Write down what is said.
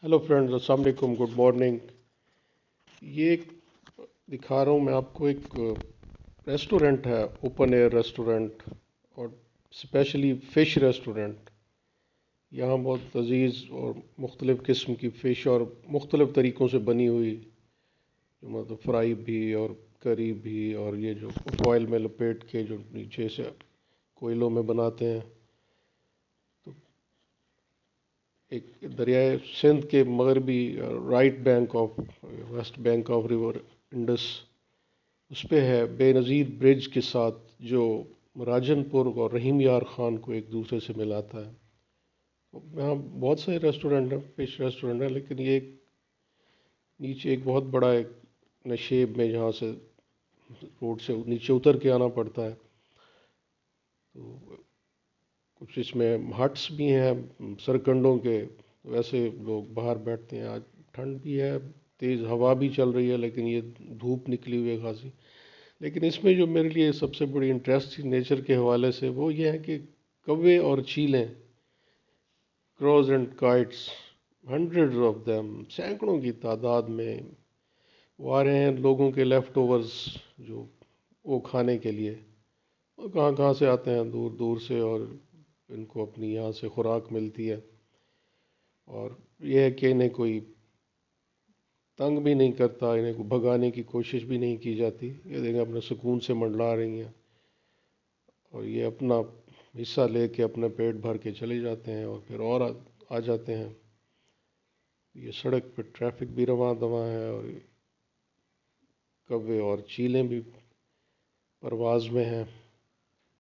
Hello friends, अस्सलाम वालेकुम, good morning. ये एक दिखा रहा हूँ मैं आपको। एक रेस्टोरेंट है, ओपन एयर रेस्टोरेंट, और स्पेशली फ़िश रेस्टोरेंट। यहाँ बहुत लजीज और मुख्तलिफ़ किस्म की फ़िश और मुख्तलिफ़ तरीक़ों से बनी हुई, जो मतलब फ्राई भी और करी भी, और ये जो फॉइल में लपेट के जो नीचे से कोयलों में बनाते हैं। तो एक दरियाए सिंध के मगरबी right bank of west bank of river Indus, उस पे है, बेनज़ीर ब्रिज के साथ, जो राजनपुर और रहीम यार ख़ान को एक दूसरे से मिलाता है। तो यहाँ बहुत सारे रेस्टोरेंट हैं, फिश रेस्टोरेंट हैं, लेकिन ये नीचे एक बहुत बड़ा एक नशेब में, जहाँ से रोड से नीचे उतर के आना पड़ता है। तो कुछ इसमें हट्स भी हैं सरकंडों के, वैसे लोग बाहर बैठते हैं। आज ठंड भी है, तेज़ हवा भी चल रही है, लेकिन ये धूप निकली हुई है खासी। लेकिन इसमें जो मेरे लिए सबसे बड़ी इंटरेस्ट नेचर के हवाले से, वो ये है कि कौवे और चीलें, crows and kites, hundreds of them, सैकड़ों की तादाद में वो आ रहे हैं लोगों के लेफ्ट ओवर्स जो वो खाने के लिए। और कहाँ कहाँ से आते हैं, दूर दूर से, और इनको अपनी यहाँ से खुराक मिलती है। और यह है कि इन्हें कोई तंग भी नहीं करता, इन्हें कोई भगाने की कोशिश भी नहीं की जाती। ये देखें, अपने सुकून से मंडला रही हैं, और ये अपना हिस्सा लेके अपना पेट भर के चले जाते हैं, और फिर और आ जाते हैं। ये सड़क पे ट्रैफिक भी रवां दवां है, और कौवे और चीलें भी परवाज़ में हैं।